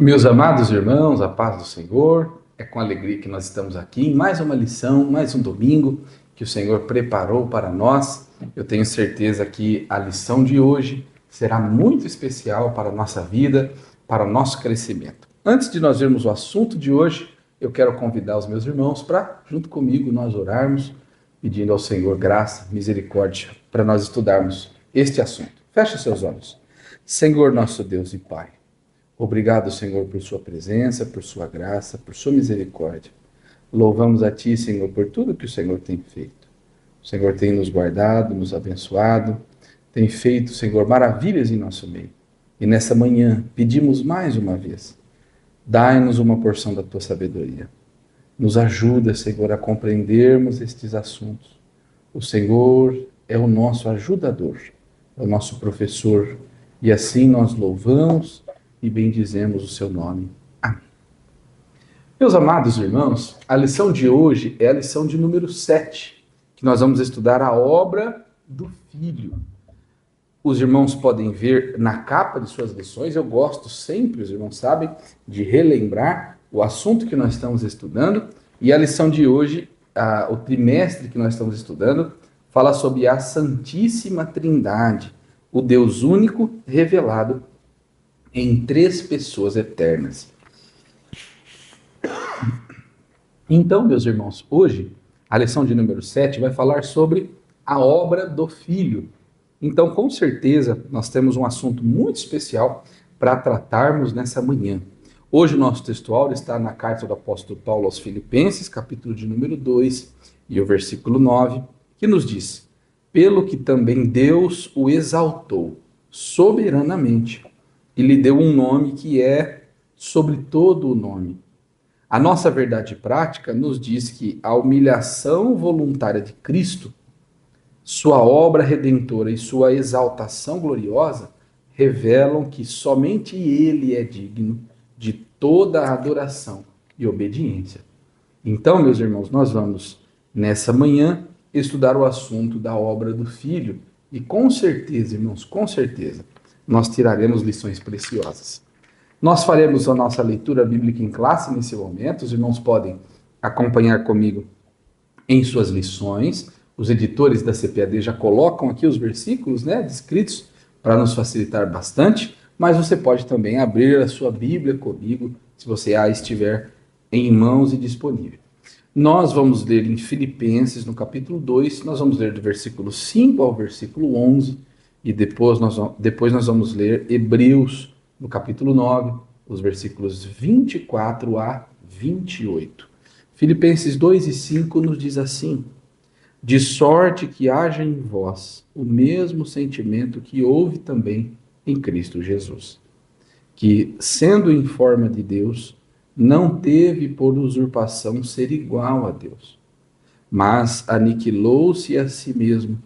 Meus amados irmãos, a paz do Senhor, é com alegria que nós estamos aqui em mais uma lição, mais um domingo que o Senhor preparou para nós. Eu tenho certeza que a lição de hoje será muito especial para a nossa vida, para o nosso crescimento. Antes de nós vermos o assunto de hoje, eu quero convidar os meus irmãos para, junto comigo, nós orarmos, pedindo ao Senhor graça, misericórdia, para nós estudarmos este assunto. Feche seus olhos. Senhor, nosso Deus e Pai, obrigado, Senhor, por sua presença, por sua graça, por sua misericórdia. Louvamos a Ti, Senhor, por tudo que o Senhor tem feito. O Senhor tem nos guardado, nos abençoado, tem feito, Senhor, maravilhas em nosso meio. E nessa manhã pedimos mais uma vez, dai-nos uma porção da Tua sabedoria. Nos ajuda, Senhor, a compreendermos estes assuntos. O Senhor é o nosso ajudador, é o nosso professor, e assim nós louvamos e bendizemos o seu nome. Amém. Meus amados irmãos, a lição de hoje é a lição de número 7, que nós vamos estudar a obra do Filho. Os irmãos podem ver na capa de suas lições, eu gosto sempre, os irmãos sabem, de relembrar o assunto que nós estamos estudando, e a lição de hoje, o trimestre que nós estamos estudando, fala sobre a Santíssima Trindade, o Deus único revelado em 3 pessoas eternas. Então, meus irmãos, hoje, a lição de número 7 vai falar sobre a obra do Filho. Então, com certeza, nós temos um assunto muito especial para tratarmos nessa manhã. Hoje, o nosso textual está na carta do apóstolo Paulo aos Filipenses, capítulo de número 2, e o versículo 9, que nos diz: pelo que também Deus o exaltou soberanamente, e lhe deu um nome que é sobre todo o nome. A nossa verdade prática nos diz que a humilhação voluntária de Cristo, sua obra redentora e sua exaltação gloriosa revelam que somente Ele é digno de toda a adoração e obediência. Então, meus irmãos, nós vamos, nessa manhã, estudar o assunto da obra do Filho e com certeza, irmãos, com certeza, nós tiraremos lições preciosas. Nós faremos a nossa leitura bíblica em classe nesse momento, os irmãos podem acompanhar comigo em suas lições. Os editores da CPAD já colocam aqui os versículos, descritos para nos facilitar bastante, mas você pode também abrir a sua Bíblia comigo, se você a estiver em mãos e disponível. Nós vamos ler em Filipenses, no capítulo 2, nós vamos ler do versículo 5 ao versículo 11, e depois nós vamos ler Hebreus, no capítulo 9, os versículos 24 a 28. Filipenses 2 e 5 nos diz assim: de sorte que haja em vós o mesmo sentimento que houve também em Cristo Jesus, que, sendo em forma de Deus, não teve por usurpação ser igual a Deus, mas aniquilou-se a si mesmo,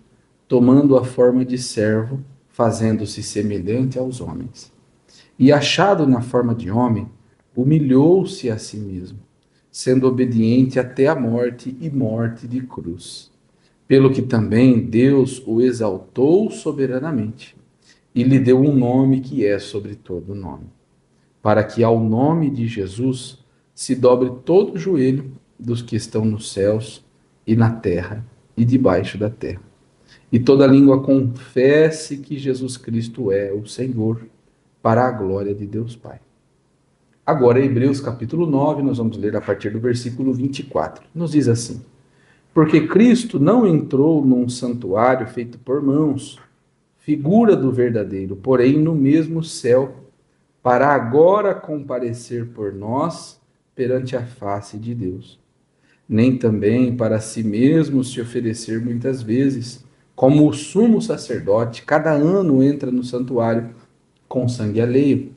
tomando a forma de servo, fazendo-se semelhante aos homens. E achado na forma de homem, humilhou-se a si mesmo, sendo obediente até a morte e morte de cruz. Pelo que também Deus o exaltou soberanamente e lhe deu um nome que é sobre todo nome, para que ao nome de Jesus se dobre todo o joelho dos que estão nos céus e na terra e debaixo da terra, e toda língua confesse que Jesus Cristo é o Senhor, para a glória de Deus Pai. Agora, Hebreus capítulo 9, nós vamos ler a partir do versículo 24. Nos diz assim: porque Cristo não entrou num santuário feito por mãos, figura do verdadeiro, porém no mesmo céu, para agora comparecer por nós perante a face de Deus. Nem também para si mesmo se oferecer muitas vezes, como o sumo sacerdote cada ano entra no santuário com sangue alheio.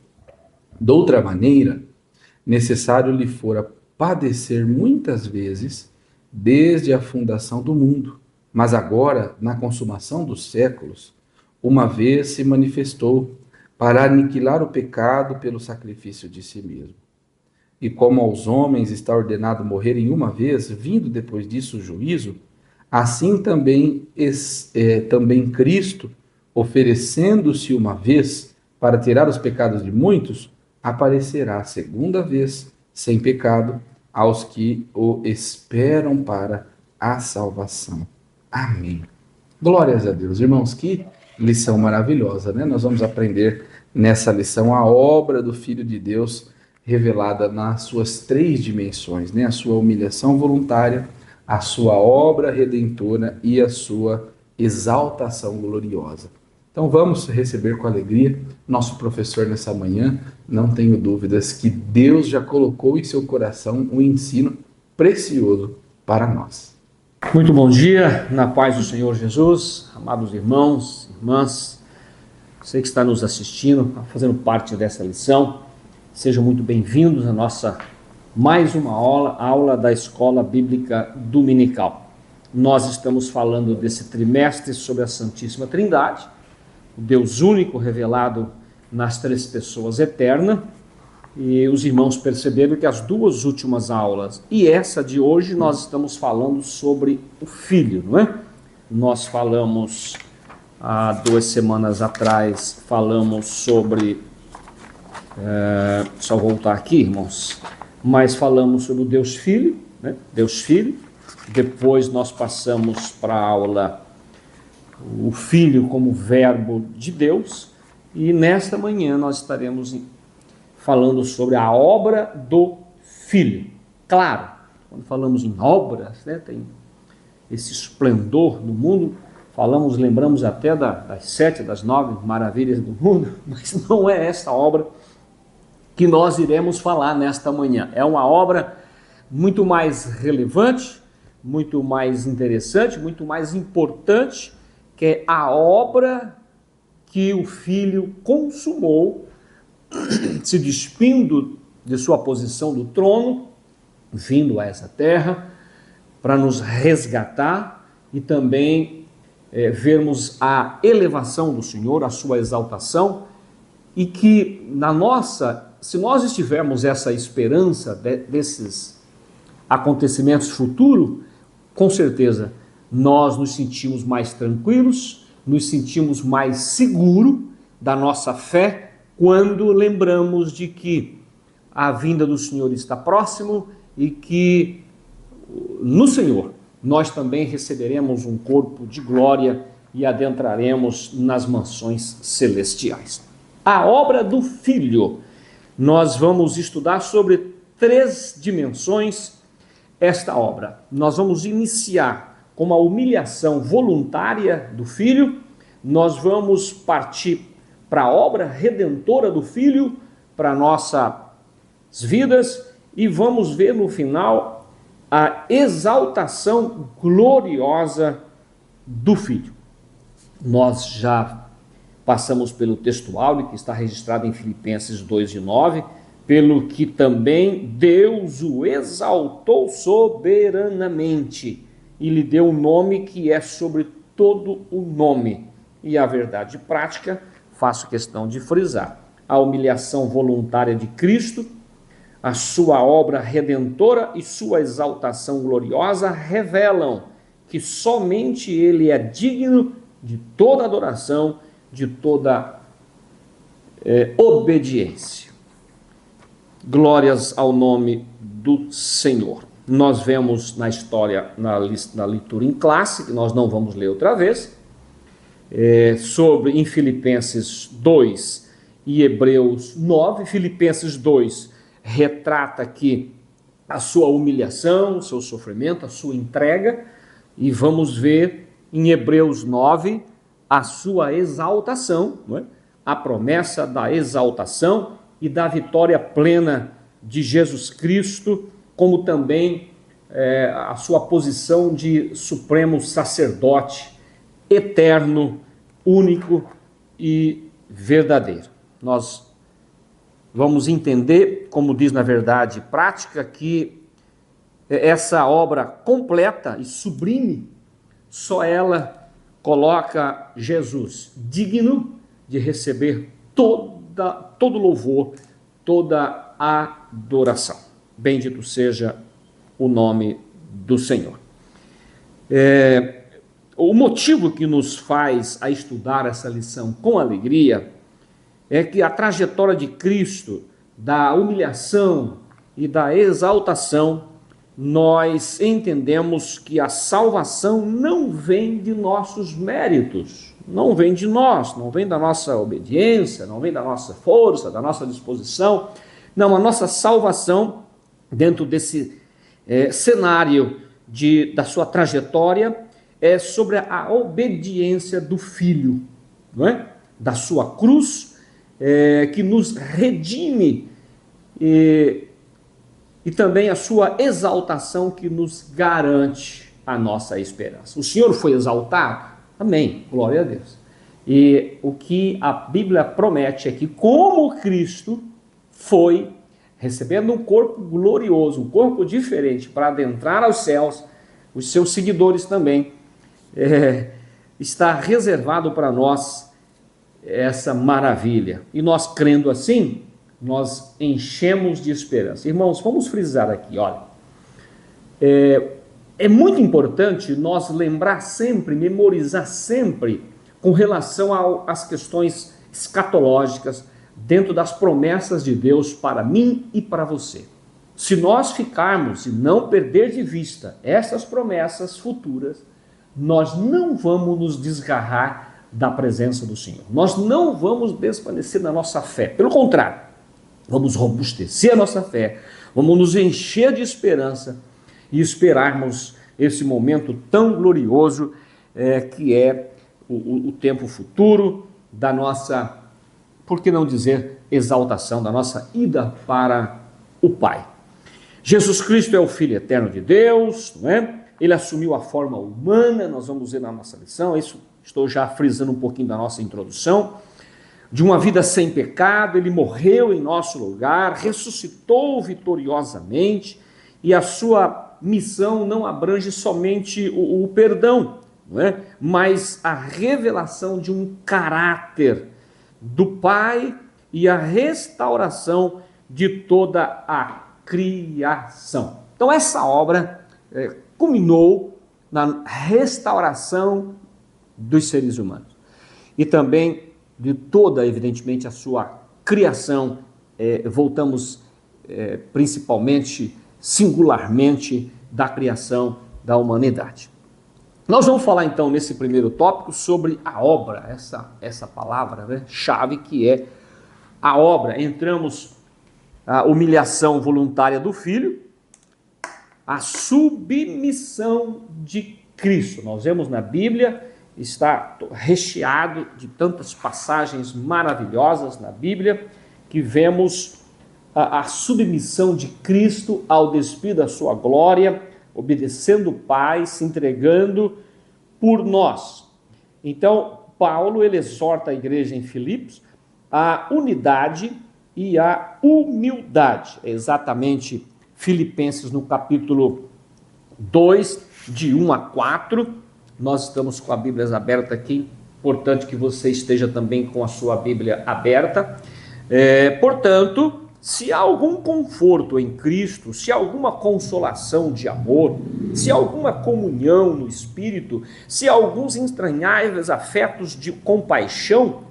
Doutra maneira, necessário lhe fora padecer muitas vezes desde a fundação do mundo, mas agora, na consumação dos séculos, uma vez se manifestou para aniquilar o pecado pelo sacrifício de si mesmo. E como aos homens está ordenado morrerem uma vez, vindo depois disso o juízo, assim também Cristo, oferecendo-se uma vez para tirar os pecados de muitos, aparecerá a segunda vez sem pecado aos que o esperam para a salvação. Amém. Glórias a Deus. Irmãos, que lição maravilhosa, né? Nós vamos aprender nessa lição a obra do Filho de Deus revelada nas suas três dimensões, né? A sua humilhação voluntária, a sua obra redentora e a sua exaltação gloriosa. Então vamos receber com alegria nosso professor nessa manhã. Não tenho dúvidas que Deus já colocou em seu coração um ensino precioso para nós. Muito bom dia, na paz do Senhor Jesus, amados irmãos, irmãs, você que está nos assistindo, fazendo parte dessa lição, sejam muito bem-vindos à nossa mais uma aula da Escola Bíblica Dominical. Nós estamos falando desse trimestre sobre a Santíssima Trindade, o Deus único revelado nas três pessoas eternas, e os irmãos perceberam que as duas últimas aulas e essa de hoje nós estamos falando sobre o Filho, não é? Nós falamos há 2 semanas atrás, falamos sobre, só voltar aqui, irmãos, mas falamos sobre o Deus Filho, né? Deus Filho. Depois nós passamos para a aula o Filho como verbo de Deus, e nesta manhã nós estaremos falando sobre a obra do Filho. Claro, quando falamos em obras, né, tem esse esplendor no mundo, lembramos até das 7, das 9 maravilhas do mundo, mas não é essa obra que nós iremos falar nesta manhã. É uma obra muito mais relevante, muito mais interessante, muito mais importante, que é a obra que o Filho consumou, se despindo de sua posição do trono, vindo a essa terra para nos resgatar e também vermos a elevação do Senhor, a sua exaltação, e que se nós estivermos essa esperança desses acontecimentos futuros, com certeza nós nos sentimos mais tranquilos, nos sentimos mais seguros da nossa fé, quando lembramos de que a vinda do Senhor está próximo e que no Senhor nós também receberemos um corpo de glória e adentraremos nas mansões celestiais. A obra do Filho, nós vamos estudar sobre 3 dimensões esta obra. Nós vamos iniciar com a humilhação voluntária do Filho, nós vamos partir para a obra redentora do Filho, para nossas vidas, e vamos ver no final a exaltação gloriosa do Filho. Nós já passamos pelo texto áureo que está registrado em Filipenses 2:9, pelo que também Deus o exaltou soberanamente e lhe deu um nome que é sobre todo o nome. E a verdade prática, faço questão de frisar, a humilhação voluntária de Cristo, a sua obra redentora e sua exaltação gloriosa revelam que somente Ele é digno de toda adoração, de toda obediência. Glórias ao nome do Senhor. Nós vemos na história, na leitura em classe, que nós não vamos ler outra vez, em Filipenses 2 e Hebreus 9. Filipenses 2 retrata aqui a sua humilhação, o seu sofrimento, a sua entrega, e vamos ver em Hebreus 9 a sua exaltação, não é? A promessa da exaltação e da vitória plena de Jesus Cristo, como também a sua posição de supremo sacerdote, eterno, único e verdadeiro. Nós vamos entender, como diz na verdade prática, que essa obra completa e sublime, só ela coloca Jesus digno de receber todo louvor, toda adoração. Bendito seja o nome do Senhor. O motivo que nos faz a estudar essa lição com alegria é que a trajetória de Cristo da humilhação e da exaltação, nós entendemos que a salvação não vem de nossos méritos, não vem de nós, não vem da nossa obediência, não vem da nossa força, da nossa disposição. Não, a nossa salvação, dentro desse cenário da sua trajetória, é sobre a obediência do Filho, não é? Da sua cruz, que nos redime, e também a sua exaltação, que nos garante a nossa esperança. O Senhor foi exaltado? Amém, glória a Deus. E o que a Bíblia promete é que, como Cristo foi recebendo um corpo glorioso, um corpo diferente para adentrar aos céus, os seus seguidores também, está reservado para nós essa maravilha. E nós, crendo assim, nós enchemos de esperança. Irmãos, vamos frisar aqui, olha, é muito importante nós lembrar sempre, memorizar sempre com relação às questões escatológicas dentro das promessas de Deus para mim e para você. Se nós ficarmos e não perder de vista essas promessas futuras, nós não vamos nos desgarrar da presença do Senhor. Nós não vamos desvanecer na nossa fé. Pelo contrário, vamos robustecer a nossa fé, vamos nos encher de esperança e esperarmos esse momento tão glorioso que é o tempo futuro da nossa, por que não dizer, exaltação, da nossa ida para o Pai. Jesus Cristo é o Filho eterno de Deus, não é? Ele assumiu a forma humana, nós vamos ver na nossa lição, isso estou já frisando um pouquinho da nossa introdução, de uma vida sem pecado. Ele morreu em nosso lugar, ressuscitou vitoriosamente, e a sua missão não abrange somente o perdão, não é? Mas a revelação de um caráter do Pai e a restauração de toda a criação. Então essa obra culminou na restauração dos seres humanos e também de toda, evidentemente, a sua criação. Voltamos principalmente, singularmente, da criação da humanidade. Nós vamos falar então nesse primeiro tópico sobre a obra, essa palavra, né, chave, que é a obra. Entramos a humilhação voluntária do Filho, a submissão de Cristo. Nós vemos na Bíblia, está recheado de tantas passagens maravilhosas na Bíblia, que vemos a submissão de Cristo ao despir da sua glória, obedecendo o Pai, se entregando por nós. Então, Paulo, ele exorta a igreja em Filipos a unidade e a humildade. É exatamente Filipenses, no capítulo 2, de 1 a 4. Nós estamos com a Bíblia aberta aqui, importante que você esteja também com a sua Bíblia aberta. Portanto, se há algum conforto em Cristo, se há alguma consolação de amor, se há alguma comunhão no Espírito, se há alguns entranháveis afetos de compaixão,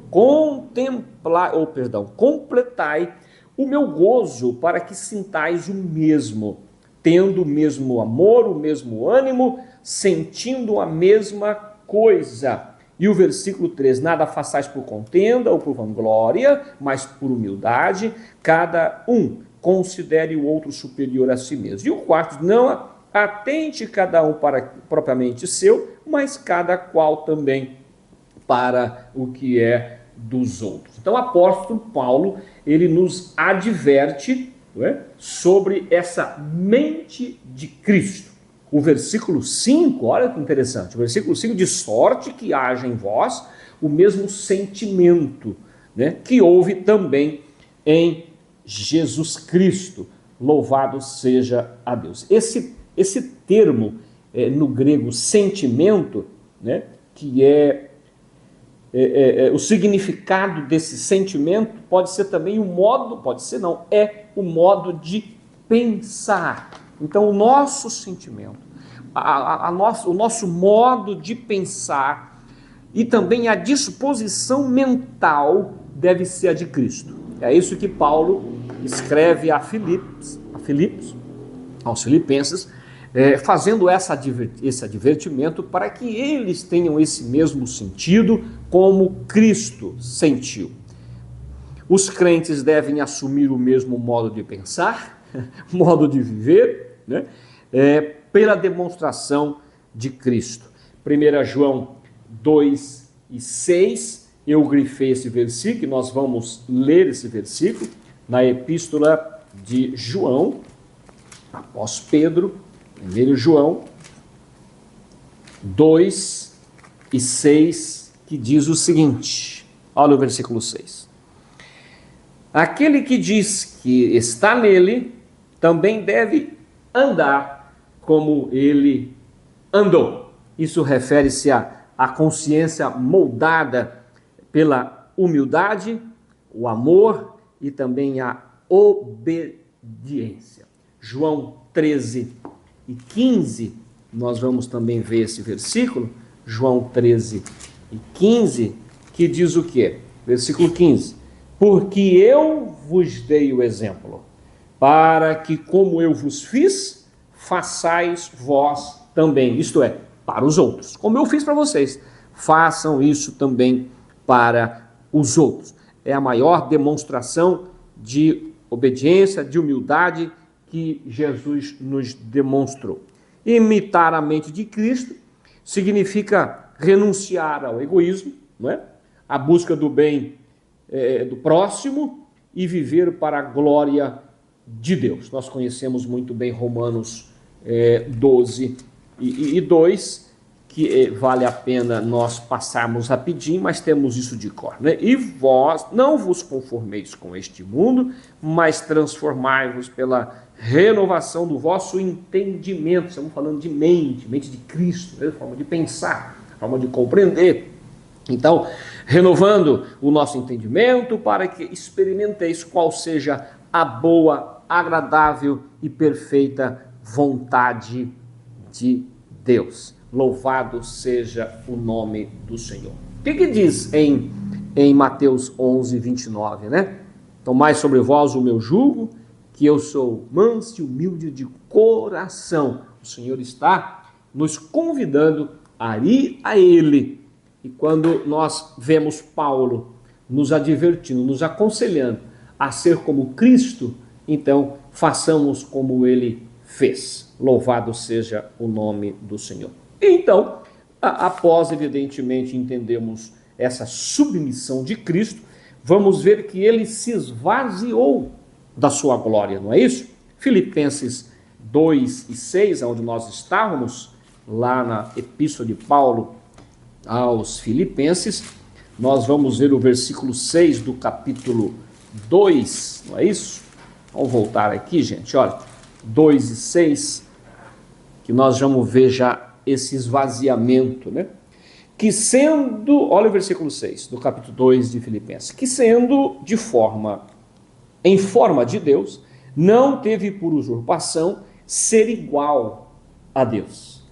completai o meu gozo, para que sintais o mesmo, tendo o mesmo amor, o mesmo ânimo, sentindo a mesma coisa. E o versículo 3, nada façais por contenda ou por vanglória, mas por humildade, cada um considere o outro superior a si mesmo. E o 4, não atente cada um para propriamente seu, mas cada qual também para o que é dos outros. Então o apóstolo Paulo, ele nos adverte, não é, sobre essa mente de Cristo. O versículo 5, olha que interessante, o versículo 5, de sorte que haja em vós o mesmo sentimento, né, que houve também em Jesus Cristo. Louvado seja a Deus. Esse termo, no grego, sentimento, né, que o significado desse sentimento pode ser também o modo de pensar. Então, o nosso sentimento, o nosso modo de pensar e também a disposição mental deve ser a de Cristo. É isso que Paulo escreve aos Filipenses, fazendo esse advertimento para que eles tenham esse mesmo sentido como Cristo sentiu. Os crentes devem assumir o mesmo modo de pensar, modo de viver, né? Pela demonstração de Cristo. 1 João 2:6, eu grifei esse versículo, e nós vamos ler esse versículo na epístola de João, após Pedro, 1 João 2:6, que diz o seguinte, olha o versículo 6. Aquele que diz que está nele, também deve andar como ele andou. Isso refere-se à consciência moldada pela humildade, o amor e também a obediência. João 13:15, nós vamos também ver esse versículo, João 13:15, que diz o quê? Versículo 15. Porque eu vos dei o exemplo, para que como eu vos fiz, façais vós também. Isto é, para os outros. Como eu fiz para vocês, façam isso também para os outros. É a maior demonstração de obediência, de humildade que Jesus nos demonstrou. Imitar a mente de Cristo significa renunciar ao egoísmo, não é? A busca do bem do próximo e viver para a glória de Deus. Nós conhecemos muito bem Romanos 12:2, que vale a pena nós passarmos rapidinho, mas temos isso de cor, né? E vós não vos conformeis com este mundo, mas transformai-vos pela renovação do vosso entendimento. Estamos falando de mente de Cristo, né? Forma de pensar, forma de compreender. Então, renovando o nosso entendimento para que experimenteis qual seja a boa, agradável e perfeita vontade de Deus. Louvado seja o nome do Senhor. O que diz em Mateus 11:29, né? Tomai sobre vós o meu jugo, que eu sou manso e humilde de coração. O Senhor está nos convidando a ir a Ele. E quando nós vemos Paulo nos advertindo, nos aconselhando a ser como Cristo, então façamos como ele fez. Louvado seja o nome do Senhor. Então, após evidentemente entendermos essa submissão de Cristo, vamos ver que ele se esvaziou da sua glória, não é isso? Filipenses 2:6, onde nós estávamos, lá na epístola de Paulo aos Filipenses, nós vamos ver o versículo 6 do capítulo 2, não é isso? Vamos voltar aqui, gente, olha, 2:6, que nós vamos ver já esse esvaziamento, né? Que sendo, olha o versículo 6 do capítulo 2 de Filipenses, que sendo em forma de Deus, não teve por usurpação ser igual a Deus.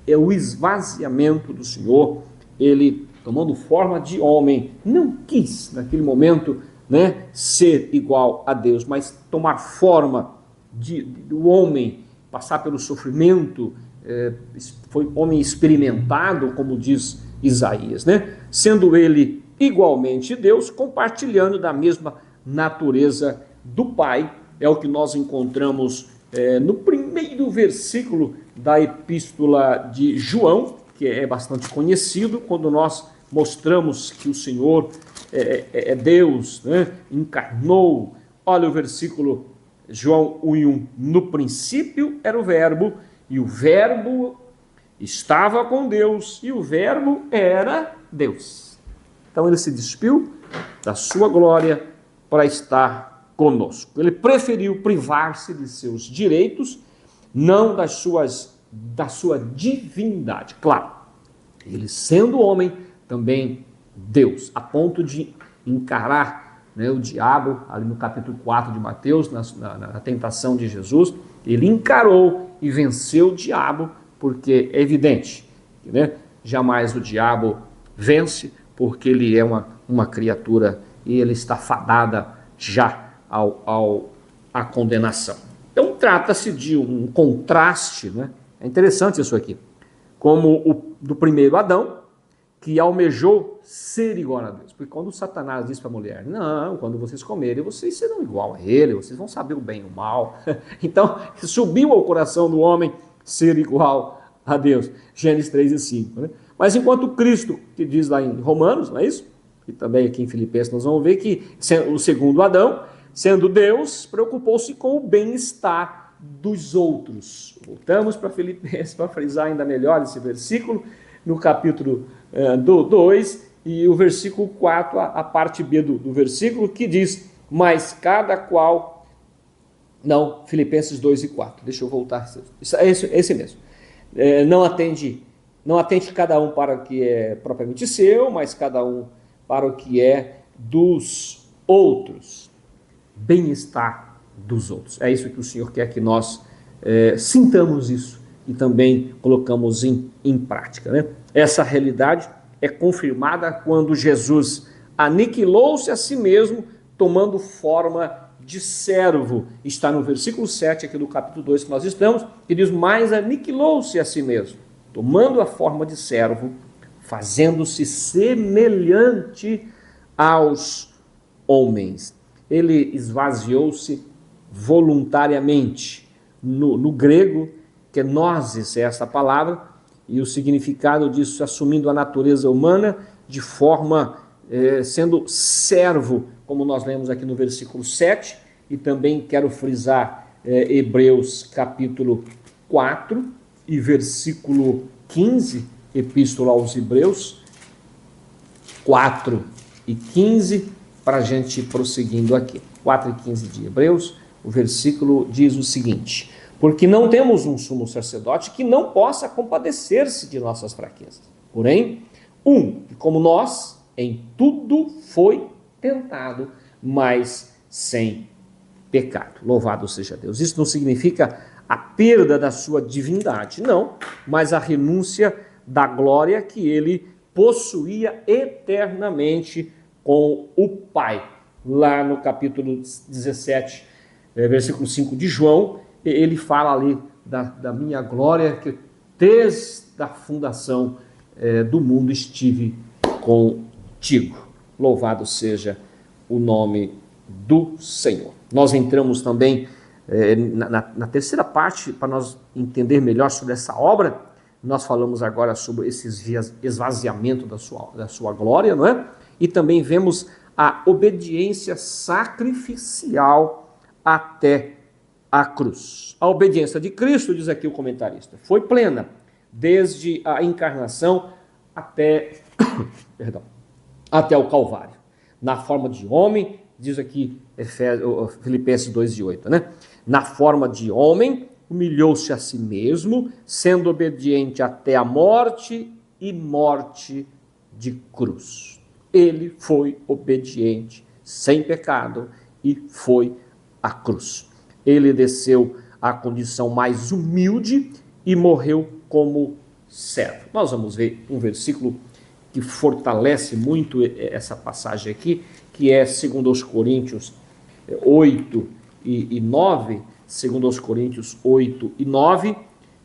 É o esvaziamento do Senhor. Ele, tomando forma de homem, não quis, naquele momento, né, ser igual a Deus, mas tomar forma do homem, passar pelo sofrimento, foi homem experimentado, como diz Isaías, né? Sendo ele igualmente Deus, compartilhando da mesma natureza do Pai. É o que nós encontramos no primeiro versículo da epístola de João, que é bastante conhecido, quando nós mostramos que o Senhor é Deus, né? Encarnou. Olha o versículo João 1:1. No princípio era o Verbo, e o Verbo estava com Deus, e o Verbo era Deus. Então ele se despiu da sua glória para estar conosco. Ele preferiu privar-se de seus direitos, não da sua divindade. Claro, ele sendo homem, também Deus, a ponto de encarar, né, o diabo, ali no capítulo 4 de Mateus, na tentação de Jesus, ele encarou e venceu o diabo, porque é evidente, né, jamais o diabo vence, porque ele é uma criatura e ele está fadada já ao a condenação. Então trata-se de um contraste, né? É interessante isso aqui, como o do primeiro Adão, que almejou ser igual a Deus. Porque quando Satanás diz para a mulher, não, quando vocês comerem, vocês serão igual a ele, vocês vão saber o bem e o mal. Então, subiu ao coração do homem ser igual a Deus. Gênesis 3 e 5. Né? Mas enquanto Cristo, que diz lá em Romanos, não é isso? E também aqui em Filipenses nós vamos ver que o segundo Adão, sendo Deus, preocupou-se com o bem-estar dos outros. Voltamos para Filipenses para frisar ainda melhor esse versículo, no capítulo 2 e o versículo 4, a parte B do versículo, que diz, mas cada qual... Não, Filipenses 2 e 4, deixa eu voltar, é esse mesmo. Não atende cada um para o que é propriamente seu, mas cada um para o que é dos outros. Bem-estar dos outros. É isso que o Senhor quer que nós sintamos isso e também colocamos em prática. Né? Essa realidade é confirmada quando Jesus aniquilou-se a si mesmo, tomando forma de servo. Está no versículo 7 aqui do capítulo 2 que nós estamos, que diz, mas aniquilou-se a si mesmo, tomando a forma de servo, fazendo-se semelhante aos homens. Ele esvaziou-se voluntariamente. No grego, kenosis é essa palavra, e o significado disso, assumindo a natureza humana, de forma, sendo servo, como nós lemos aqui no versículo 7, e também quero frisar Hebreus capítulo 4 e versículo 15, Epístola aos Hebreus, 4 e 15, para a gente ir prosseguindo aqui. 4 e 15 de Hebreus, o versículo diz o seguinte, porque não temos um sumo sacerdote que não possa compadecer-se de nossas fraquezas. Porém, que como nós, em tudo foi tentado, mas sem pecado. Louvado seja Deus. Isso não significa a perda da sua divindade, não, mas a renúncia da glória que ele possuía eternamente com o Pai. Lá no capítulo 17, versículo 5 de João, ele fala ali da minha glória, que desde a fundação do mundo estive contigo. Louvado seja o nome do Senhor. Nós entramos também na terceira parte, para nós entender melhor sobre essa obra. Nós falamos agora sobre esse esvaziamento da sua glória, não é? E também vemos a obediência sacrificial até a cruz. A obediência de Cristo, diz aqui o comentarista, foi plena, desde a encarnação até o Calvário. Na forma de homem, diz aqui Filipenses 2:8, né? Na forma de homem, humilhou-se a si mesmo, sendo obediente até a morte e morte de cruz. Ele foi obediente, sem pecado, e foi à cruz. Ele desceu à condição mais humilde e morreu como servo. Nós vamos ver um versículo que fortalece muito essa passagem aqui, que é 2 Coríntios 8 e 9, 2 Coríntios 8 e 9,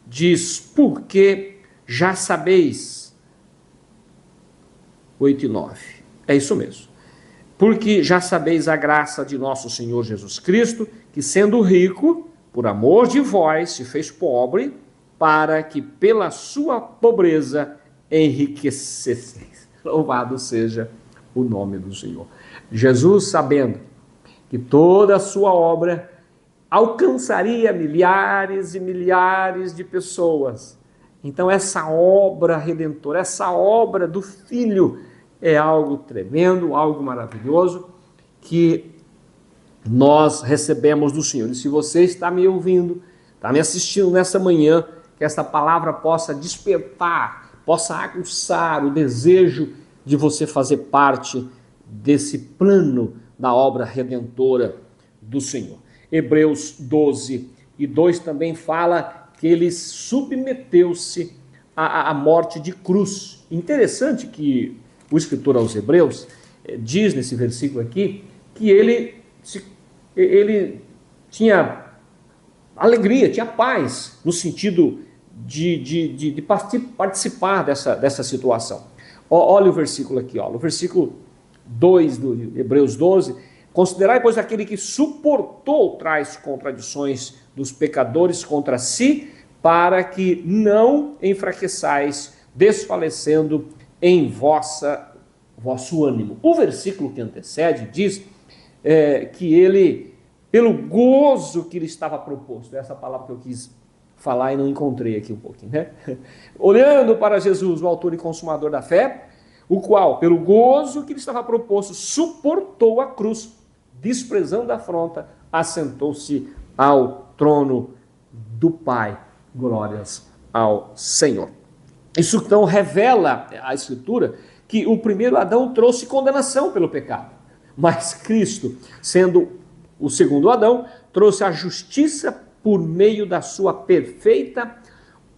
diz, porque já sabeis, 8 e 9, é isso mesmo, porque já sabeis a graça de nosso Senhor Jesus Cristo, que sendo rico, por amor de vós, se fez pobre, para que pela sua pobreza enriquecesseis. Louvado seja o nome do Senhor. Jesus, sabendo que toda a sua obra alcançaria milhares e milhares de pessoas, então essa obra redentora, essa obra do Filho é algo tremendo, algo maravilhoso, que nós recebemos do Senhor. E se você está me ouvindo, está me assistindo nessa manhã, que essa palavra possa despertar, possa aguçar o desejo de você fazer parte desse plano da obra redentora do Senhor. Hebreus 12 e 2 também fala que ele submeteu-se à morte de cruz. Interessante que o escritor aos Hebreus diz nesse versículo aqui que ele tinha alegria, tinha paz, no sentido de participar dessa situação. Olha o versículo aqui, ó, no versículo 2 do Hebreus 12, considerai, pois, aquele que suportou tais contradições dos pecadores contra si, para que não enfraqueçais, desfalecendo em vosso ânimo. O versículo que antecede diz que ele, pelo gozo que lhe estava proposto, essa palavra que eu quis falar e não encontrei aqui um pouquinho, né? Olhando para Jesus, o autor e consumador da fé, o qual, pelo gozo que lhe estava proposto, suportou a cruz, desprezando a afronta, assentou-se ao trono do Pai. Glórias ao Senhor. Isso então revela a Escritura que o primeiro Adão trouxe condenação pelo pecado, mas Cristo, sendo o segundo Adão, trouxe a justiça por meio da sua perfeita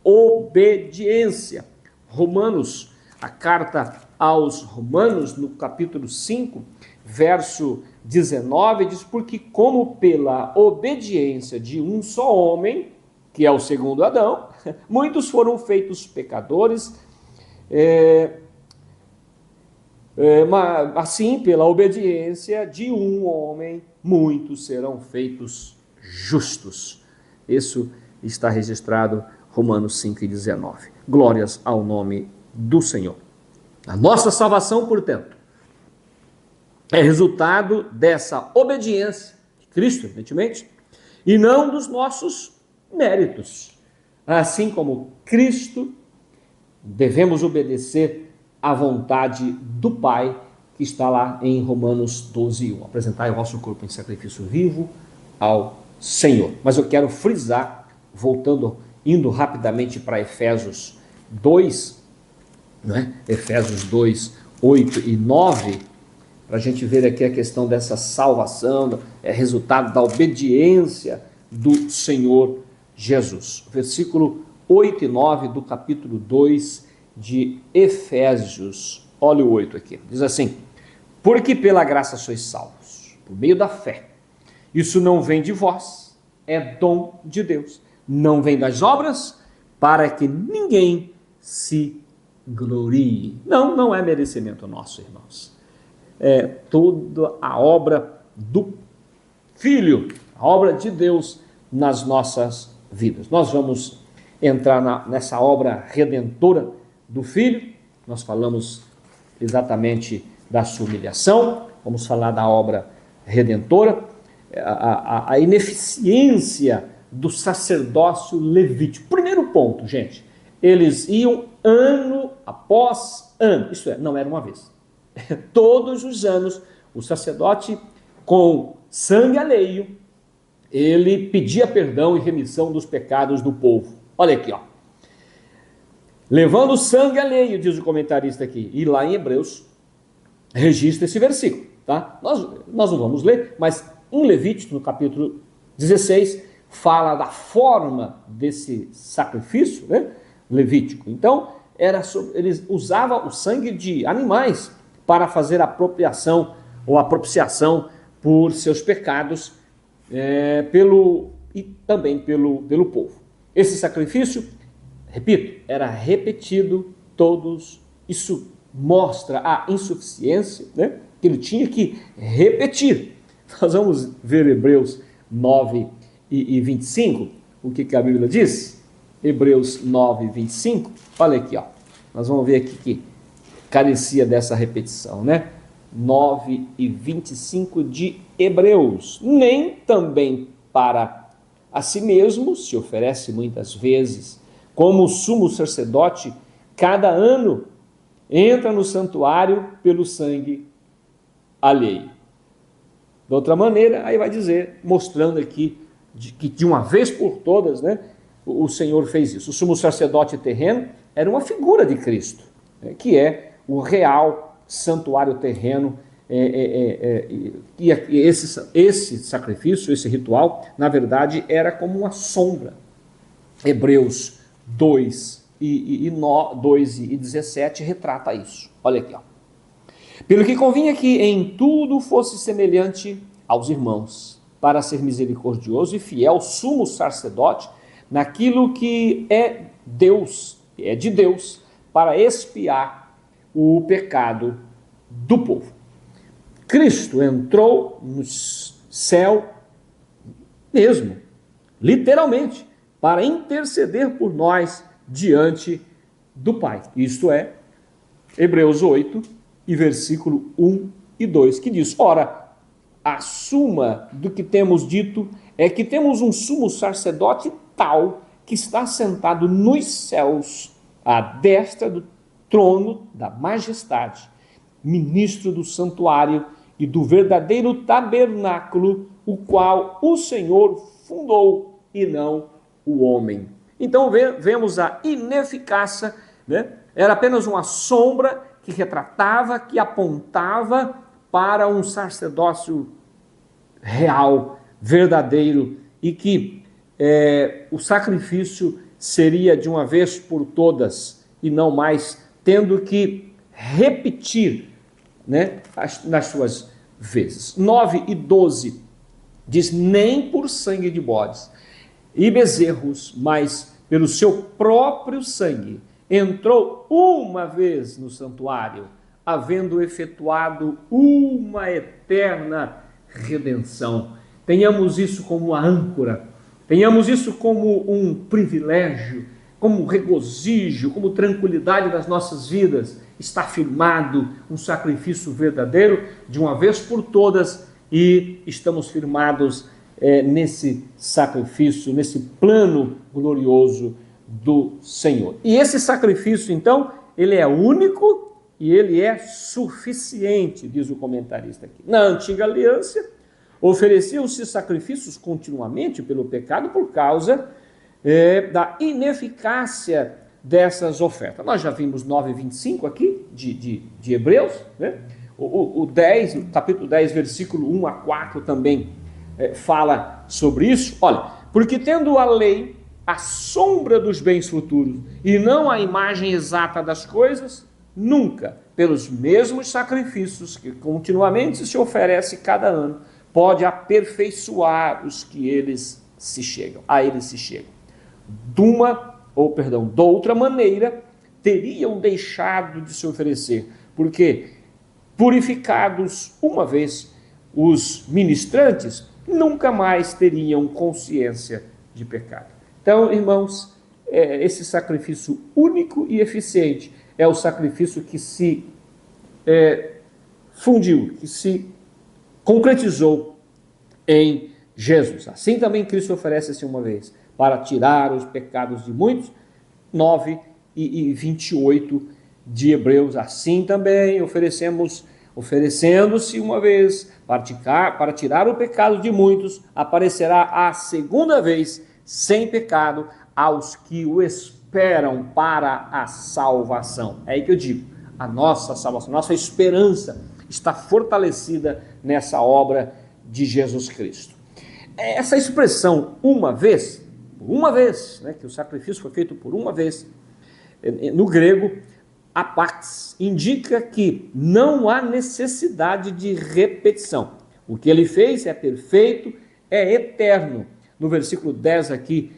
obediência. Romanos, a carta aos Romanos, no capítulo 5, verso 19, diz: porque como pela obediência de um só homem, que é o segundo Adão, muitos foram feitos pecadores, assim, pela obediência de um homem, muitos serão feitos justos. Isso está registrado Romanos 5:19. Glórias ao nome do Senhor. A nossa salvação, portanto, é resultado dessa obediência de Cristo, evidentemente, e não dos nossos méritos. Assim como Cristo, devemos obedecer à vontade do Pai, que está lá em Romanos 12:1. Apresentai o vosso corpo em sacrifício vivo ao Senhor. Mas eu quero frisar, indo rapidamente para Efésios 2, né? Efésios 2, 8 e 9, para a gente ver aqui a questão dessa salvação, resultado da obediência do Senhor Jesus. Versículo 8 e 9 do capítulo 2 de Efésios. Olha o 8 aqui. Diz assim: porque pela graça sois salvos, por meio da fé. Isso não vem de vós, é dom de Deus. Não vem das obras, para que ninguém se glorie. Não é merecimento nosso, irmãos. É toda a obra do Filho, a obra de Deus nas nossas vidas. Nós vamos entrar nessa obra redentora do Filho. Nós falamos exatamente da sua humilhação, vamos falar da obra redentora, a ineficiência do sacerdócio levítico. Primeiro ponto, gente, eles iam ano após ano, isto é, não era uma vez. Todos os anos, o sacerdote, com sangue alheio, ele pedia perdão e remissão dos pecados do povo. Olha aqui, ó. Levando sangue alheio, diz o comentarista aqui, e lá em Hebreus registra esse versículo, tá? Nós não vamos ler, mas em Levítico, no capítulo 16, fala da forma desse sacrifício, né? Levítico. Então, eles usavam o sangue de animais para fazer a apropriação ou a propiciação por seus pecados e também pelo povo. Esse sacrifício, repito, era repetido todos. Isso mostra a insuficiência, né, que ele tinha que repetir. Nós vamos ver Hebreus 9 e 25, o que a Bíblia diz? Hebreus 9, 25, olha aqui, ó. Nós vamos ver aqui que carecia dessa repetição, né? 9 e 25 de Hebreus. Nem também para a si mesmo se oferece muitas vezes, como o sumo sacerdote, cada ano entra no santuário pelo sangue alheio. De outra maneira, aí vai dizer, mostrando aqui que de uma vez por todas, né, o Senhor fez isso. O sumo sacerdote terreno era uma figura de Cristo, né, que é o real santuário terreno, e esse sacrifício, esse ritual, na verdade, era como uma sombra. Hebreus 2 e 17 retrata isso. Olha aqui, ó. Pelo que convinha que em tudo fosse semelhante aos irmãos, para ser misericordioso e fiel sumo sacerdote naquilo que é Deus, é de Deus, para expiar o pecado do povo. Cristo entrou no céu mesmo, literalmente, para interceder por nós diante do Pai. Isto é, Hebreus 8 e versículo 1 e 2, que diz: ora, a suma do que temos dito é que temos um sumo sacerdote tal que está sentado nos céus, à destra do trono da majestade, ministro do santuário e do verdadeiro tabernáculo, o qual o Senhor fundou e não o homem. Então vemos a ineficácia, né? Era apenas uma sombra que retratava, que apontava para um sacerdócio real, verdadeiro, e que o sacrifício seria de uma vez por todas e não mais tendo que repetir, né, nas suas vezes. 9 e 12 diz: nem por sangue de bodes e bezerros, mas pelo seu próprio sangue entrou uma vez no santuário, havendo efetuado uma eterna redenção. Tenhamos isso como uma âncora, tenhamos isso como um privilégio, como regozijo, como tranquilidade das nossas vidas. Está firmado um sacrifício verdadeiro de uma vez por todas, e estamos firmados nesse sacrifício, nesse plano glorioso do Senhor. E esse sacrifício, então, ele é único e ele é suficiente, diz o comentarista aqui. Na antiga aliança, ofereciam-se sacrifícios continuamente pelo pecado por causa da ineficácia dessas ofertas. Nós já vimos 9:25 aqui, de Hebreus, né? O capítulo 10, versículo 1 a 4 também fala sobre isso. Olha, porque tendo a lei a sombra dos bens futuros e não a imagem exata das coisas, nunca, pelos mesmos sacrifícios que continuamente se oferece cada ano, pode aperfeiçoar os que a eles se chegam. De outra maneira, teriam deixado de se oferecer, porque purificados uma vez, os ministrantes nunca mais teriam consciência de pecado. Então, irmãos, esse sacrifício único e eficiente é o sacrifício que se fundiu, que se concretizou em Jesus. Assim também Cristo oferece-se uma vez para tirar os pecados de muitos. 9 e 28 de Hebreus. Assim também oferecendo-se uma vez para tirar o pecado de muitos, aparecerá a segunda vez sem pecado aos que o esperam para a salvação. É aí que eu digo, a nossa salvação, nossa esperança está fortalecida nessa obra de Jesus Cristo. Essa expressão uma vez, né, que o sacrifício foi feito por uma vez, no grego, apax, indica que não há necessidade de repetição. O que ele fez é perfeito, é eterno. No versículo 10 aqui,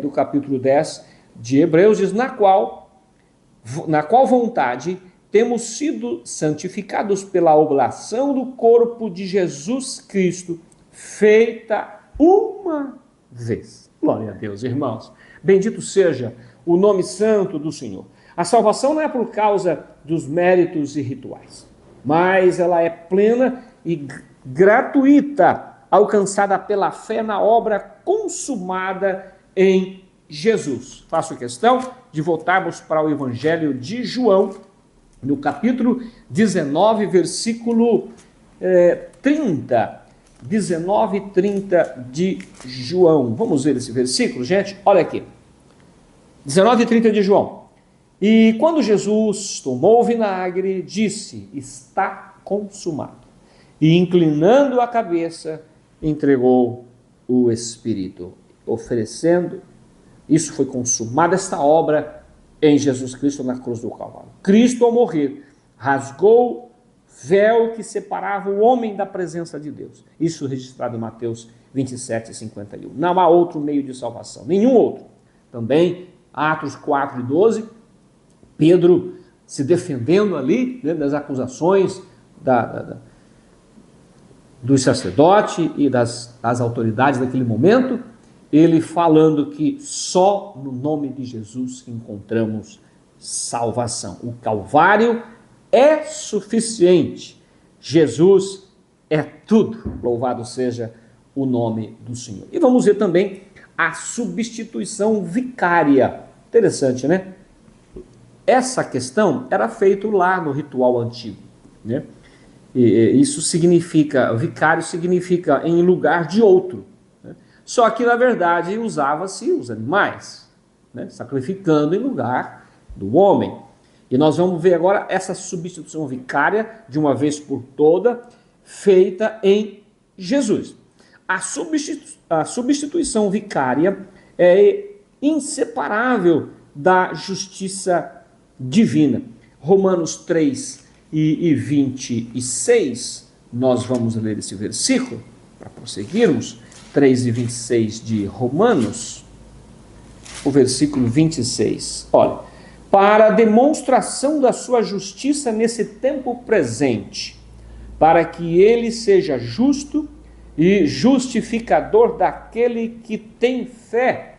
do capítulo 10 de Hebreus, diz: na qual vontade temos sido santificados pela oblação do corpo de Jesus Cristo, feita uma vez. Glória a Deus, irmãos. Bendito seja o nome santo do Senhor. A salvação não é por causa dos méritos e rituais, mas ela é plena e gratuita, alcançada pela fé na obra consumada em Jesus. Faço questão de voltarmos para o Evangelho de João, no capítulo 19, versículo 30. 19 e 30 de João. Vamos ver esse versículo, gente? Olha aqui. 19 e 30 de João. E quando Jesus tomou o vinagre, disse: está consumado. E inclinando a cabeça, entregou o Espírito, oferecendo. Isso foi consumado, esta obra em Jesus Cristo na cruz do Calvário. Cristo, ao morrer, rasgou véu que separava o homem da presença de Deus. Isso registrado em Mateus 27, 51. Não há outro meio de salvação, nenhum outro. Também, Atos 4 e 12, Pedro se defendendo ali, né, das acusações do sacerdote e das autoridades daquele momento, ele falando que só no nome de Jesus encontramos salvação. O Calvário é suficiente. Jesus é tudo. Louvado seja o nome do Senhor. E vamos ver também a substituição vicária. Interessante, né? Essa questão era feita lá no ritual antigo, né? E isso significa, vicário significa em lugar de outro, né? Só que na verdade usava-se os animais, né? Sacrificando em lugar do homem. E nós vamos ver agora essa substituição vicária, de uma vez por toda, feita em Jesus. A substituição vicária é inseparável da justiça divina. Romanos 3 e 26, nós vamos ler esse versículo, para prosseguirmos, 3 e 26 de Romanos, o versículo 26, olha, para a demonstração da sua justiça nesse tempo presente, para que ele seja justo e justificador daquele que tem fé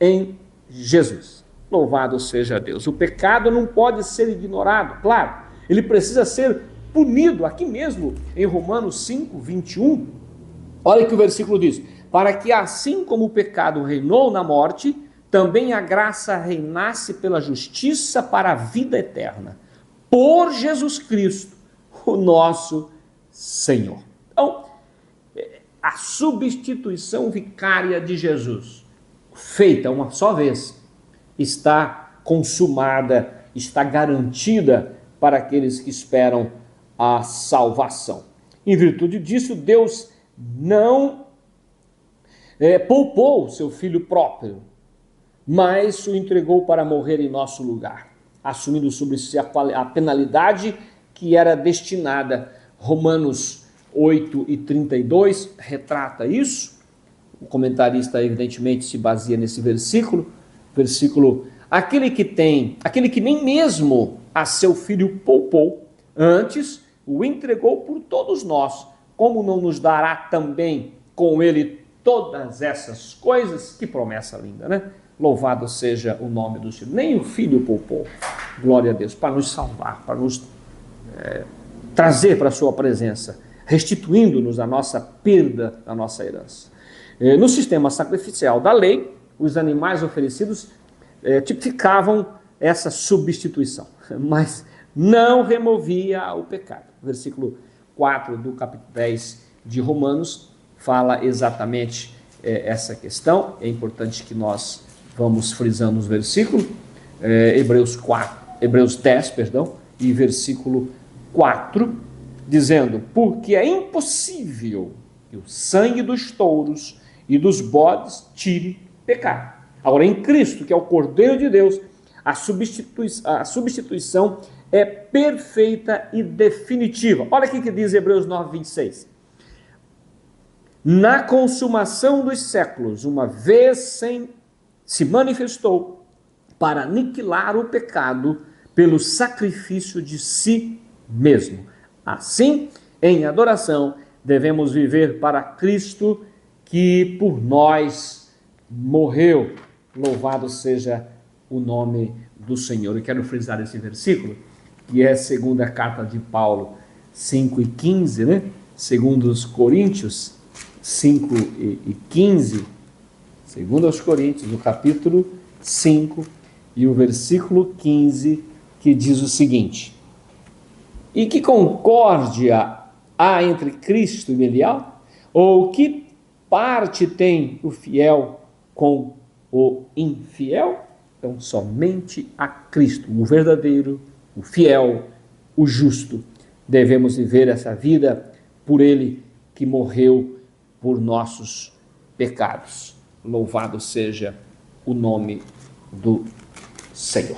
em Jesus. Louvado seja Deus. O pecado não pode ser ignorado, claro, ele precisa ser punido. Aqui mesmo em Romanos 5, 21, olha que o versículo diz, para que assim como o pecado reinou na morte, também a graça reinasse pela justiça para a vida eterna, por Jesus Cristo, o nosso Senhor. Então, a substituição vicária de Jesus, feita uma só vez, está consumada, está garantida para aqueles que esperam a salvação. Em virtude disso, Deus não poupou seu Filho próprio, mas o entregou para morrer em nosso lugar, assumindo sobre si a penalidade que era destinada. Romanos 8 e 32 retrata isso. O comentarista evidentemente se baseia nesse versículo, aquele que nem mesmo a seu Filho poupou, antes o entregou por todos nós, como não nos dará também com ele todas essas coisas? Que promessa linda, né? Louvado seja o nome do Senhor. Nem o Filho poupou, glória a Deus, para nos salvar, para nos trazer para a sua presença, restituindo-nos a nossa perda, a nossa herança. No sistema sacrificial da lei, os animais oferecidos tipificavam essa substituição, mas não removia o pecado. Versículo 4 do capítulo 10 de Romanos fala exatamente essa questão. É importante que nós vamos frisando os versículos, Hebreus 10, e versículo 4, dizendo, porque é impossível que o sangue dos touros e dos bodes tire pecado. Agora, em Cristo, que é o Cordeiro de Deus, a substituição é perfeita e definitiva. Olha aqui que diz Hebreus 9, 26. Na consumação dos séculos, uma vez se manifestou para aniquilar o pecado pelo sacrifício de si mesmo. Assim, em adoração, devemos viver para Cristo, que por nós morreu. Louvado seja o nome do Senhor. Eu quero frisar esse versículo, que é a segunda carta de Paulo, 5 e 15, né? Segundo os Coríntios, 5 e 15, segundo aos Coríntios, o capítulo 5 e o versículo 15, que diz o seguinte: e que concórdia há entre Cristo e Belial? Ou que parte tem o fiel com o infiel? Então, somente a Cristo, o verdadeiro, o fiel, o justo. Devemos viver essa vida por Ele que morreu por nossos pecados. Louvado seja o nome do Senhor.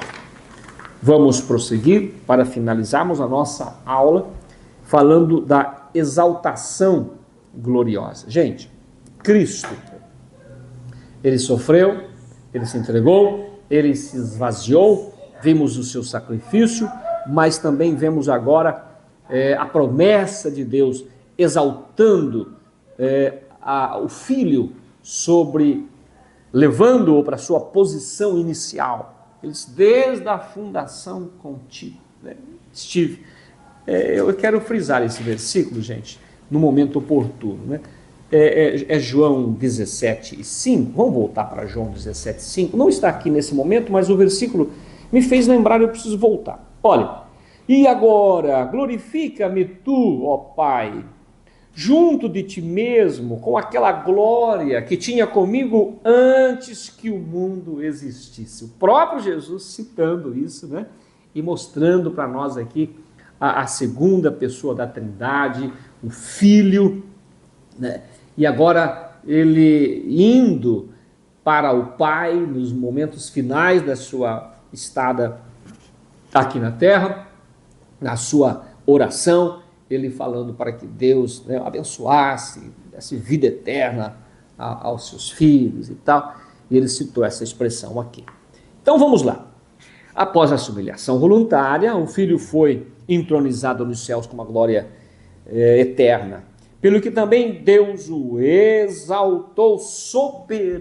Vamos prosseguir para finalizarmos a nossa aula falando da exaltação gloriosa. Gente, Cristo, ele sofreu, ele se entregou, ele se esvaziou, vimos o seu sacrifício, mas também vemos agora a promessa de Deus exaltando o Filho levando-o para a sua posição inicial. Ele disse, desde a fundação contigo, né? Estive. Eu quero frisar esse versículo, gente, no momento oportuno, né? João 17:5, vamos voltar para João 17:5, não está aqui nesse momento, mas o versículo me fez lembrar, eu preciso voltar. Olha, e agora, glorifica-me tu, ó Pai, junto de ti mesmo, com aquela glória que tinha comigo antes que o mundo existisse. O próprio Jesus citando isso, né? E mostrando para nós aqui a segunda pessoa da Trindade, o Filho, né? E agora ele indo para o Pai nos momentos finais da sua estada aqui na terra, na sua oração, ele falando para que Deus, né, abençoasse, desse vida eterna aos seus filhos e tal, e ele citou essa expressão aqui. Então vamos lá. Após a sua humilhação voluntária, o Filho foi entronizado nos céus com uma glória eterna, pelo que também Deus o exaltou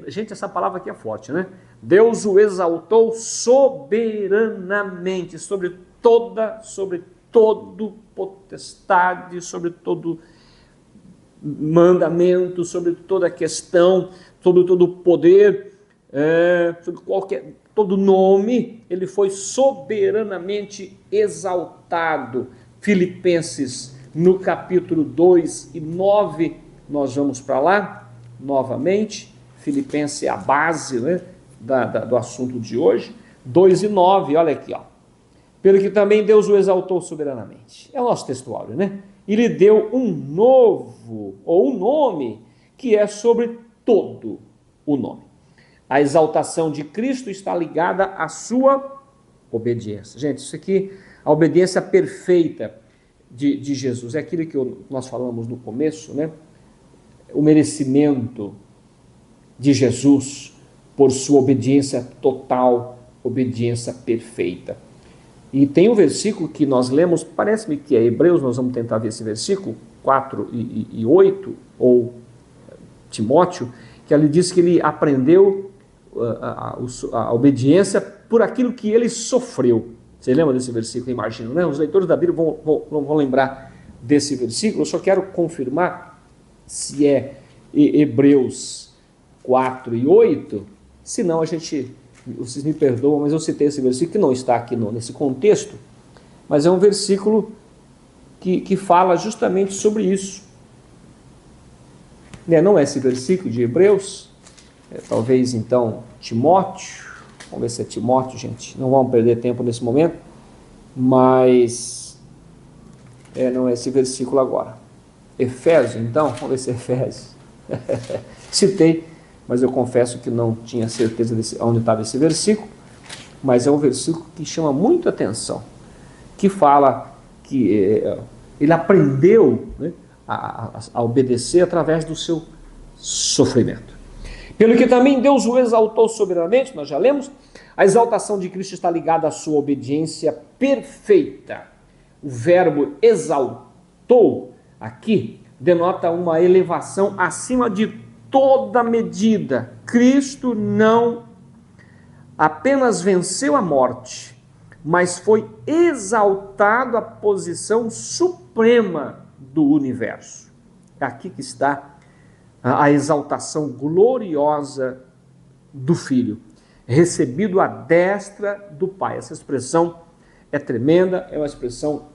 Gente, essa palavra aqui é forte, né? Deus o exaltou soberanamente sobre todo potestade, sobre todo mandamento, sobre toda questão, sobre todo poder, sobre todo nome, ele foi soberanamente exaltado. Filipenses, no capítulo 2:9, nós vamos para lá, novamente. Filipenses é a base, né, do assunto de hoje. 2:9, olha aqui, ó. Pelo que também Deus o exaltou soberanamente. É o nosso textuário, né? E lhe deu um nome, que é sobre todo o nome. A exaltação de Cristo está ligada à sua obediência. Gente, isso aqui, a obediência perfeita de Jesus, é aquilo que nós falamos no começo, né? O merecimento de Jesus por sua obediência total, obediência perfeita. E tem um versículo que nós lemos, parece-me que é Hebreus, nós vamos tentar ver esse versículo, 4:8, ou Timóteo, que ali diz que ele aprendeu a obediência por aquilo que ele sofreu. Você lembra desse versículo, imagino, né? Os leitores da Bíblia vão lembrar desse versículo. Eu só quero confirmar se é Hebreus 4:8, senão vocês me perdoam, mas eu citei esse versículo que não está aqui nesse contexto, mas é um versículo que fala justamente sobre isso. Não é esse versículo de Hebreus, talvez então Timóteo, vamos ver se é Timóteo, gente, não vamos perder tempo nesse momento, mas não é esse versículo agora. Efésios, então, vamos ver se é Efésios. Citei, mas eu confesso que não tinha certeza onde estava esse versículo, mas é um versículo que chama muito atenção, que fala que ele aprendeu, né, a obedecer através do seu sofrimento. Pelo que também Deus o exaltou soberanamente, nós já lemos, a exaltação de Cristo está ligada à sua obediência perfeita. O verbo exaltou aqui denota uma elevação acima de toda medida. Cristo não apenas venceu a morte, mas foi exaltado à posição suprema do universo. É aqui que está a exaltação gloriosa do Filho, recebido à destra do Pai. Essa expressão é tremenda, é uma expressão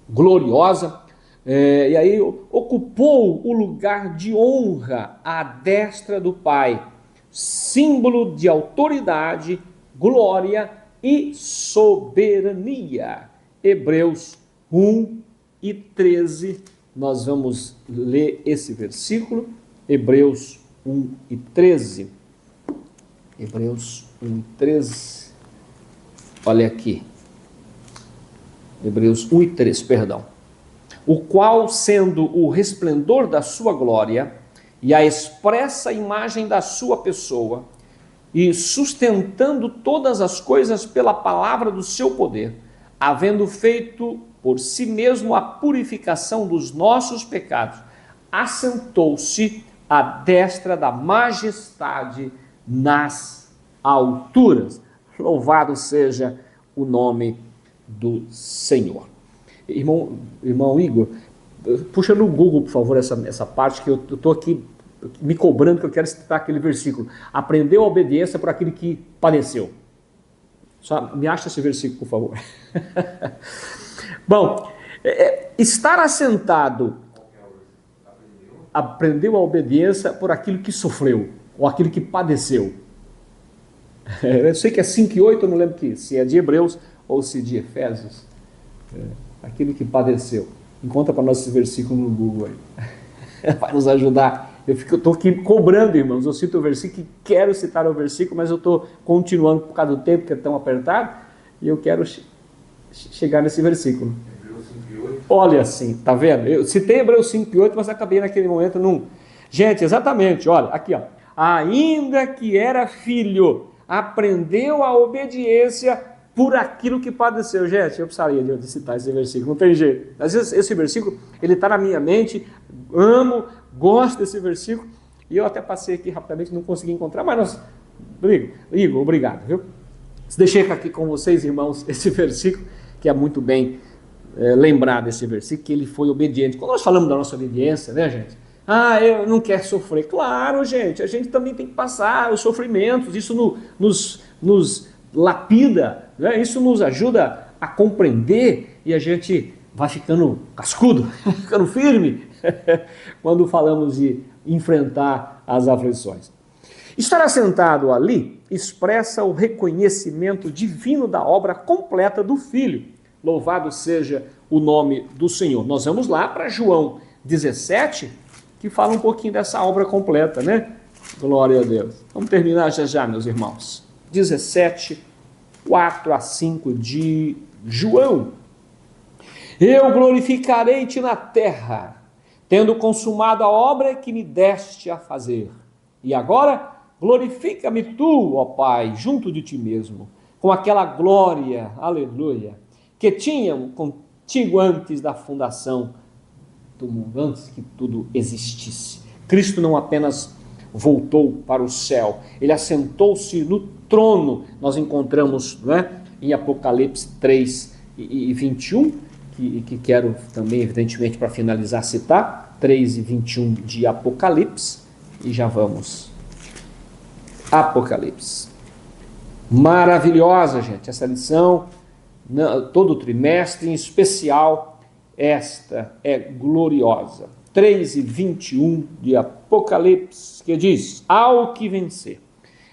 gloriosa, e aí ocupou o lugar de honra à destra do Pai, símbolo de autoridade, glória e soberania. Hebreus 1:13, nós vamos ler esse versículo, Hebreus 1:13. Hebreus 1:13, olha aqui, Hebreus 1:13, perdão. o qual, sendo o resplendor da sua glória e a expressa imagem da sua pessoa, e sustentando todas as coisas pela palavra do seu poder, havendo feito por si mesmo a purificação dos nossos pecados, assentou-se à destra da majestade nas alturas. Louvado seja o nome do Senhor. Irmão Igor, puxa no Google, por favor, essa parte, que eu estou aqui me cobrando, que eu quero citar aquele versículo. Aprendeu a obediência por aquele que padeceu. Só me acha esse versículo, por favor. Bom, estar assentado, aprendeu a obediência por aquilo que sofreu, ou aquilo que padeceu. Eu sei que é 5:8, eu não lembro se é de Hebreus ou se de Efésios. Aquilo que padeceu. Encontra para nós esse versículo no Google aí. Vai nos ajudar. Eu estou aqui cobrando, irmãos. Eu cito o versículo e quero citar o versículo, mas eu estou continuando por causa do tempo que é tão apertado, e eu quero chegar nesse versículo. Hebreus 5:8. Olha assim, tá vendo? Eu citei Hebreus 5:8, mas acabei naquele momento num... Gente, exatamente, olha, aqui ó. Ainda que era filho, aprendeu a obediência por aquilo que padeceu. Gente, eu precisaria de citar esse versículo, não tem jeito. Às vezes esse versículo, ele está na minha mente, amo, gosto desse versículo, e eu até passei aqui rapidamente, não consegui encontrar, mas Igor, obrigado, viu? Deixei aqui com vocês, irmãos, esse versículo, que é muito bem lembrado, esse versículo, que ele foi obediente. Quando nós falamos da nossa obediência, né, gente? Eu não quero sofrer. Claro, gente, a gente também tem que passar os sofrimentos, isso nos lapida, né? Isso nos ajuda a compreender, e a gente vai ficando cascudo, ficando firme, quando falamos de enfrentar as aflições. Estar assentado ali expressa o reconhecimento divino da obra completa do Filho. Louvado seja o nome do Senhor. Nós vamos lá para João 17, que fala um pouquinho dessa obra completa, né? Glória a Deus. Vamos terminar já, meus irmãos. 17, 4 a 5 de João. Eu glorificarei-te na terra, tendo consumado a obra que me deste a fazer. E agora, glorifica-me tu, ó Pai, junto de ti mesmo, com aquela glória, aleluia, que tinham contigo antes da fundação do mundo, antes que tudo existisse. Cristo não apenas voltou para o céu, ele assentou-se no trono. Nós encontramos, não é, em Apocalipse 3 e 21, que quero também, evidentemente, para finalizar, citar, 3 e 21 de Apocalipse, e já vamos. Apocalipse. Maravilhosa, gente, essa lição, todo trimestre, em especial, esta é gloriosa. 3 e 21 de Apocalipse, que diz: ao que vencer,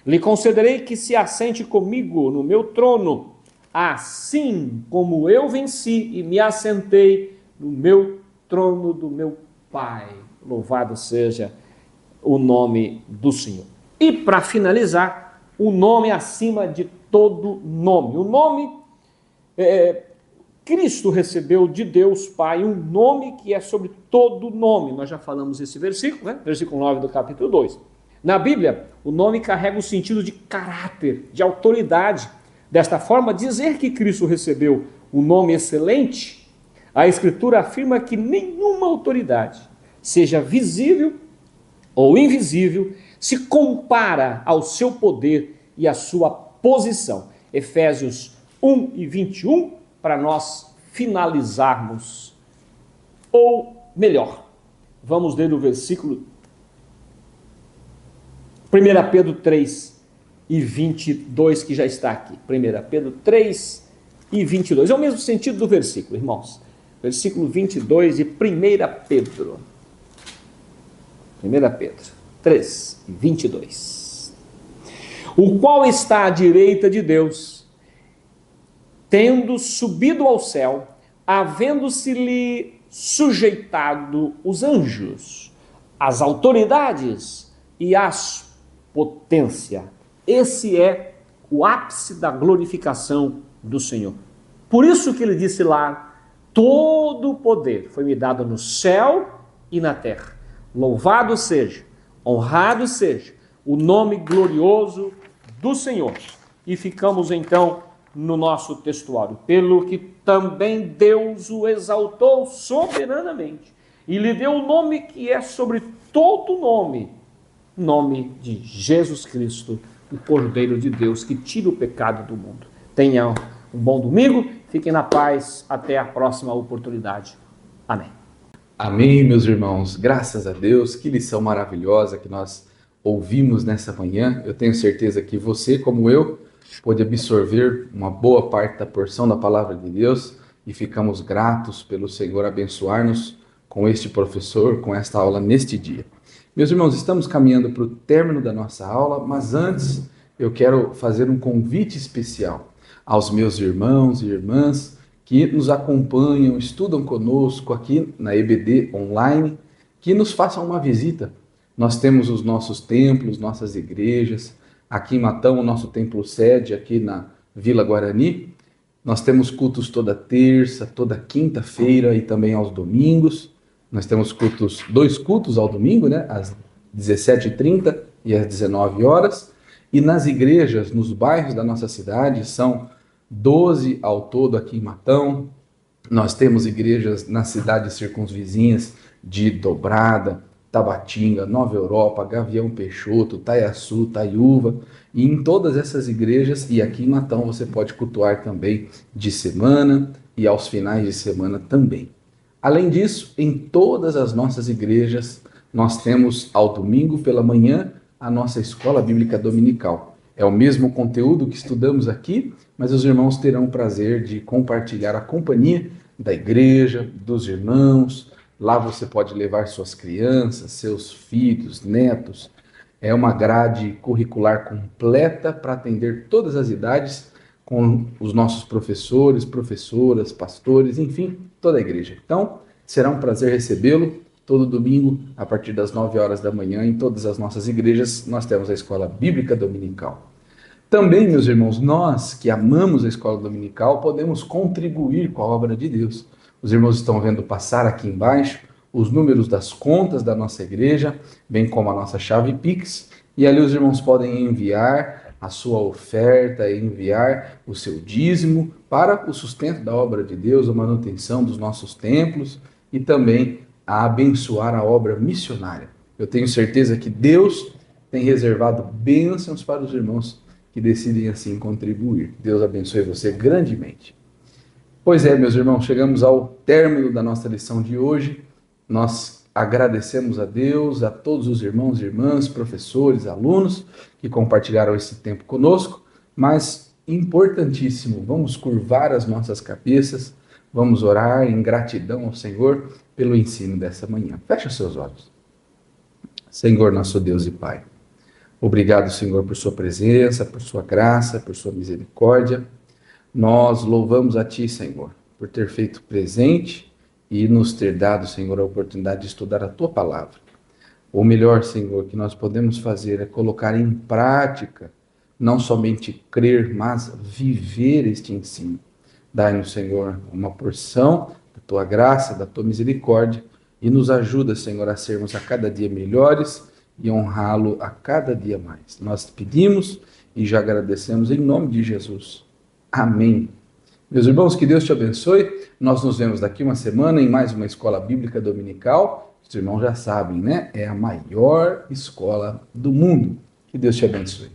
lhe concederei que se assente comigo no meu trono, assim como eu venci e me assentei no meu trono do meu Pai. Louvado seja o nome do Senhor. E para finalizar, o nome acima de todo nome. O nome, Cristo recebeu de Deus Pai um nome que é sobre todo nome. Nós já falamos esse versículo, né? Versículo 9 do capítulo 2. Na Bíblia, o nome carrega o sentido de caráter, de autoridade. Desta forma, dizer que Cristo recebeu um nome excelente, a Escritura afirma que nenhuma autoridade, seja visível ou invisível, se compara ao seu poder e à sua posição. Efésios 1 e 21, para nós finalizarmos. Ou melhor, vamos ler o versículo 1 Pedro 3 e 22, que já está aqui. 1 Pedro 3 e 22. É o mesmo sentido do versículo, irmãos. Versículo 22 de 1 Pedro. 1 Pedro 3 e 22. O qual está à direita de Deus, tendo subido ao céu, havendo-se-lhe sujeitado os anjos, as autoridades e as potências. Esse é o ápice da glorificação do Senhor. Por isso que ele disse lá todo o poder foi-me dado no céu e na terra. Louvado seja, honrado seja o nome glorioso do Senhor. E ficamos então no nosso textuário. Pelo que também Deus o exaltou soberanamente e lhe deu o nome que é sobre todo nome, nome de Jesus Cristo, o Cordeiro de Deus que tira o pecado do mundo. Tenham um bom domingo, fiquem na paz, até a próxima oportunidade. Amém. Amém, meus irmãos. Graças a Deus, que lição maravilhosa que nós ouvimos nessa manhã. Eu tenho certeza que você, como eu, pôde absorver uma boa parte da porção da palavra de Deus e ficamos gratos pelo Senhor abençoar-nos com este professor, com esta aula neste dia. Meus irmãos, estamos caminhando para o término da nossa aula, mas antes eu quero fazer um convite especial aos meus irmãos e irmãs que nos acompanham, estudam conosco aqui na EBD online, que nos façam uma visita. Nós temos os nossos templos, nossas igrejas. Aqui em Matão, o nosso templo sede, aqui na Vila Guarani. Nós temos cultos toda terça, toda quinta-feira e também aos domingos. Nós temos dois cultos ao domingo, né? Às 17h30 e às 19 horas. E nas igrejas, nos bairros da nossa cidade, são 12 ao todo aqui em Matão. Nós temos igrejas nas cidades circunvizinhas de Dobrada, Tabatinga, Nova Europa, Gavião Peixoto, Taiaçu, Taiúva, e em todas essas igrejas, e aqui em Matão você pode cultuar também de semana e aos finais de semana também. Além disso, em todas as nossas igrejas, nós temos ao domingo pela manhã a nossa escola bíblica dominical. É o mesmo conteúdo que estudamos aqui, mas os irmãos terão o prazer de compartilhar a companhia da igreja, dos irmãos. Lá você pode levar suas crianças, seus filhos, netos. É uma grade curricular completa para atender todas as idades, com os nossos professores, professoras, pastores, enfim, toda a igreja. Então, será um prazer recebê-lo todo domingo, a partir das 9 horas da manhã, em todas as nossas igrejas, nós temos a Escola Bíblica Dominical. Também, meus irmãos, nós que amamos a Escola Dominical, podemos contribuir com a obra de Deus. Os irmãos estão vendo passar aqui embaixo os números das contas da nossa igreja, bem como a nossa chave Pix, e ali os irmãos podem enviar a sua oferta, enviar o seu dízimo para o sustento da obra de Deus, a manutenção dos nossos templos e também a abençoar a obra missionária. Eu tenho certeza que Deus tem reservado bênçãos para os irmãos que decidem assim contribuir. Deus abençoe você grandemente. Pois é, meus irmãos, chegamos ao término da nossa lição de hoje. Nós agradecemos a Deus, a todos os irmãos e irmãs, professores, alunos que compartilharam esse tempo conosco, mas importantíssimo, vamos curvar as nossas cabeças, vamos orar em gratidão ao Senhor pelo ensino dessa manhã. Fecha seus olhos. Senhor, nosso Deus e Pai, obrigado, Senhor, por sua presença, por sua graça, por sua misericórdia. Nós louvamos a Ti, Senhor, por ter feito presente e nos ter dado, Senhor, a oportunidade de estudar a Tua palavra. O melhor, Senhor, que nós podemos fazer é colocar em prática, não somente crer, mas viver este ensino. Dai-nos, Senhor, uma porção da Tua graça, da Tua misericórdia e nos ajuda, Senhor, a sermos a cada dia melhores e honrá-lo a cada dia mais. Nós pedimos e já agradecemos em nome de Jesus. Amém. Meus irmãos, que Deus te abençoe. Nós nos vemos daqui uma semana em mais uma escola bíblica dominical. Os irmãos já sabem, né? É a maior escola do mundo. Que Deus te abençoe.